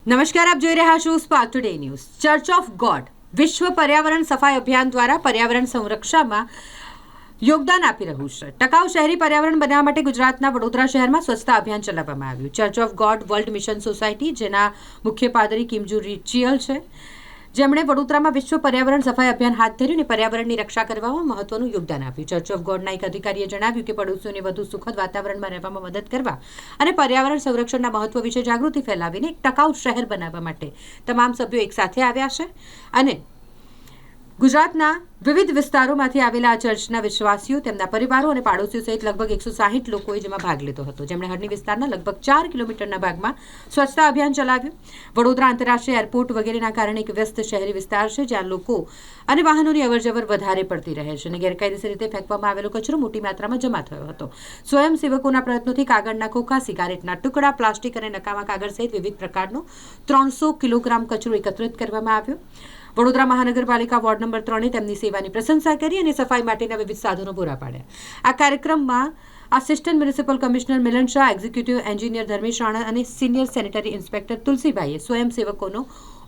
નમસ્કાર, આપ જોઈ રહ્યા છો spark today news. Church of God વિશ્વ પર્યાવરણ સફાઈ અભિયાન દ્વારા પર્યાવરણ સંરક્ષણમાં યોગદાન આપી રહ્યું છે। ટકાઉ શહેરી પર્યાવરણ બનાવવા માટે ગુજરાતના વડોદરા શહેરમાં સ્વચ્છતા અભિયાન ચલાવવામાં આવ્યું। Church of God world mission society, જેના મુખ્ય પાદરી કિમજુ રિચિયલ છે, જેમણે વડોદરામાં વિશ્વ પર્યાવરણ સફાઈ અભિયાન હાથ ધર્યું અને પર્યાવરણની રક્ષા કરવામાં મહત્વનું યોગદાન આપ્યું। ચર્ચ ઓફ ગોડના એક અધિકારીએ જણાવ્યું કે પડોશીઓને વધુ સુખદ વાતાવરણમાં રહેવામાં મદદ કરવા અને પર્યાવરણ સંરક્ષણના મહત્વ વિશે જાગૃતિ ફેલાવીને એક ટકાઉ શહેર બનાવવા માટે તમામ સભ્યો એક સાથે આવ્યા છે અને ગુજરાતના વિવિધ વિસ્તારોમાંથી આવેલા આ ચર્ચના વિશ્વાસીઓ, તેમના પરિવારો અને પાડોશીઓ સહિત લગભગ 160 લોકોએ જેમાં ભાગ લીધો હતો, જેમણે હરણી વિસ્તારના લગભગ 4 કિલોમીટરના ભાગમાં સ્વચ્છતા અભિયાન ચલાવ્યું। વડોદરા આંતરરાષ્ટ્રીય એરપોર્ટ વગેરેના કારણે એક વ્યસ્ત શહેરી વિસ્તાર છે, જ્યાં લોકો અને વાહનોની અવરજવર વધારે પડતી રહે છે અને ગેરકાયદેસર રીતે ફેંકવામાં આવેલો કચરો મોટી માત્રામાં જમા થયો હતો। સ્વયંસેવકોના પ્રયત્નોથી કાગળના ખોખા, સિગારેટના ટુકડા, પ્લાસ્ટિક અને નકામા કાગળ સહિત વિવિધ પ્રકારનો 300 કિલોગ્રામ કચરો એકત્રિત કરવામાં આવ્યો। વડોદરા મહાનગરપાલિકા વોર્ડ નંબર 3 તેમની સેવાની પ્રશંસા કરી અને સફાઈ માટેના વિવિધ સાધનો પૂરા પાડ્યા। આ કાર્યક્રમમાં આસિસ્ટન્ટ મ્યુનિસિપલ કમિશનર મિલન શાહ, એક્ઝિક્યુટિવ એન્જિનિયર ધર્મેશ રાણા અને સિનિયર સેનેટરી ઇન્સ્પેક્ટર તુલસીભાઈએ સ્વયંસેવકોનો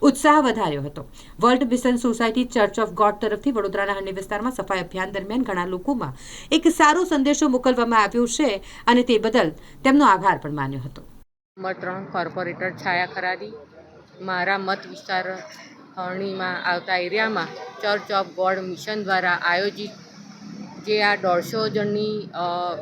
ઉત્સાહ વધાર્યો હતો। World mission society church of God તરફથી વડોદરાના હરણી વિસ્તારમાં સફાઈ અભિયાન દરમિયાન ઘણા લોકોમાં એક સારો સંદેશો મોકલવામાં આવ્યો છે અને તે બદલ તેમનો આભાર પણ માન્યો હતો। નંબર 3 કોર્પોરેટર છાયા ખરાદી, મારા મત વિસ્તાર હરણીમાં આવતા એરિયામાં ચર્ચ ઓફ ગોડ મિશન દ્વારા આયોજિત જે આ 150 જણની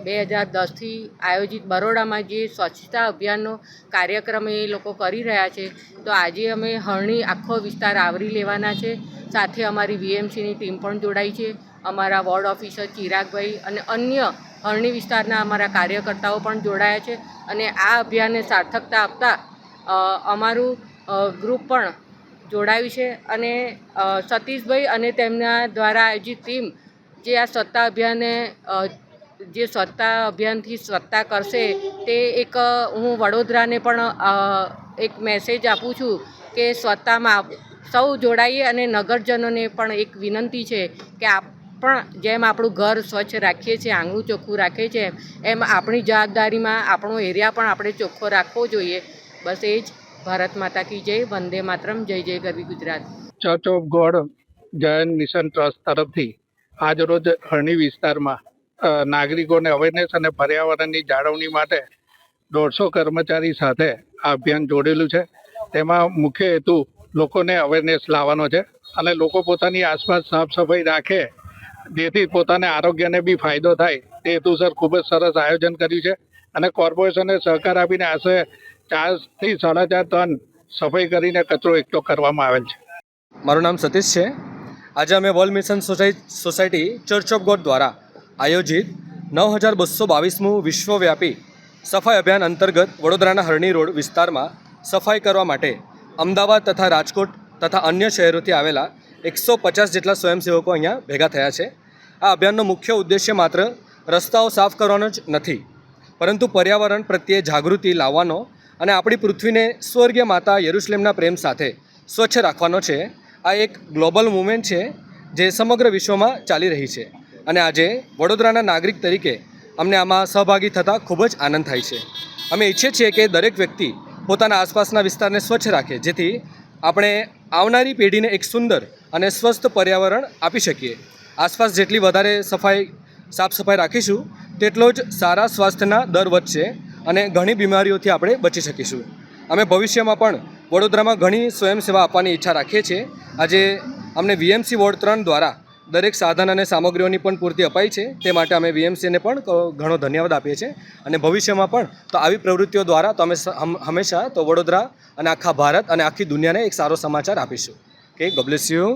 2010થી આયોજિત બરોડામાં જે સ્વચ્છતા અભિયાનનો કાર્યક્રમ એ લોકો કરી રહ્યા છે, તો આજે અમે હરણી આખો વિસ્તાર આવરી લેવાના છે। સાથે અમારી વીએમસીની ટીમ પણ જોડાઈ છે, અમારા વોર્ડ ઓફિસર ચિરાગભાઈ અને અન્ય હરણી વિસ્તારના અમારા કાર્યકર્તાઓ પણ જોડાયા છે અને આ અભિયાનને સાર્થકતા આપતા અમારું ગ્રુપ પણ જોડાયું છે અને સતીશભાઈ અને તેમના દ્વારા આયોજિત ટીમ જે આ સ્વચ્છતા અભિયાનથી સ્વચ્છતા કરશે, તે એક હું વડોદરાને પણ એક મેસેજ આપું છું કે સ્વચ્છતામાં સૌ જોડાઈએ અને નગરજનોને પણ એક વિનંતી છે કે પણ જેમ આપણું ઘર સ્વચ્છ રાખીએ છીએ, આંગણું ચોખ્ખું રાખીએ છીએ, એમ આપણી જવાબદારીમાં આપણો એરિયા પણ આપણે ચોખ્ખો રાખવો જોઈએ। બસ એ જ। ભારત માતા કી જય, વંદે માતરમ, જય જય ગરવી ગુજરાત। Church of God Jain mission trust તરફથી આજ રોજ હરણી વિસ્તારમાં નાગરિકોને અવેરનેસ અને પર્યાવરણની જાળવણી માટે 150 કર્મચારી સાથે આ અભિયાન જોડેલું છે। તેમાં મુખ્ય હેતુ લોકોને અવેરનેસ લાવવાનો છે અને લોકો પોતાની આસપાસ સાફ સફાઈ રાખે, જેથી પોતાને આરોગ્યને બી ફાયદો થાય, તે હેતુસર ખૂબ જ સરસ આયોજન કર્યું છે અને કોર્પોરેશને સહકાર આપીને આશરે 4 થી 4.5 ટન સફાઈ કરીને કચરો એકઠો કરવામાં આવેલ છે। મારું નામ સતીશ છે। આજે અમે world mission society church of God દ્વારા આયોજિત 9222મું વિશ્વવ્યાપી સફાઈ અભિયાન અંતર્ગત વડોદરાના હરણી રોડ વિસ્તારમાં સફાઈ કરવા માટે અમદાવાદ તથા રાજકોટ તથા અન્ય શહેરોથી આવેલા 150 જેટલા સ્વયંસેવકો અહીંયા ભેગા થયા છે। આ અભિયાનનો મુખ્ય ઉદ્દેશ્ય માત્ર રસ્તાઓ સાફ કરવાનો જ નથી, પરંતુ પર્યાવરણ પ્રત્યે જાગૃતિ લાવવાનો અને આપણી પૃથ્વીને સ્વર્ગીય માતા યરુશલેમના પ્રેમ સાથે સ્વચ્છ રાખવાનો છે। આ એક ગ્લોબલ મૂવમેન્ટ છે જે સમગ્ર વિશ્વમાં ચાલી રહી છે અને આજે વડોદરાના નાગરિક તરીકે અમને આમાં સહભાગી થતાં ખૂબ જ આનંદ થાય છે। અમે ઈચ્છીએ છીએ કે દરેક વ્યક્તિ પોતાના આસપાસના વિસ્તારને સ્વચ્છ રાખે, જેથી આપણે આવનારી પેઢીને એક સુંદર અને સ્વસ્થ પર્યાવરણ આપી શકીએ। આસપાસ જેટલી વધારે સાફ સફાઈ રાખીશું, તેટલો જ સારા સ્વાસ્થ્યના દર વધશે અને ઘણી બીમારીઓથી આપણે બચી શકીશું। અમે ભવિષ્યમાં પણ વડોદરામાં ઘણી સ્વયંસેવા આપવાની ઈચ્છા રાખીએ છીએ। આજે અમને વીએમસી વોર્ડ 3 દ્વારા દરેક સાધન અને સામગ્રીઓની પણ પૂર્તિ અપાઈ છે, તે માટે અમે વીએમસીને પણ ઘણો ધન્યવાદ આપીએ છીએ અને ભવિષ્યમાં પણ તો આવી પ્રવૃત્તિઓ દ્વારા તો અમે હંમેશા તો વડોદરા અને આખા ભારત અને આખી દુનિયાને એક સારો સમાચાર આપીશું। કે ગોડ બ્લેસ યુ।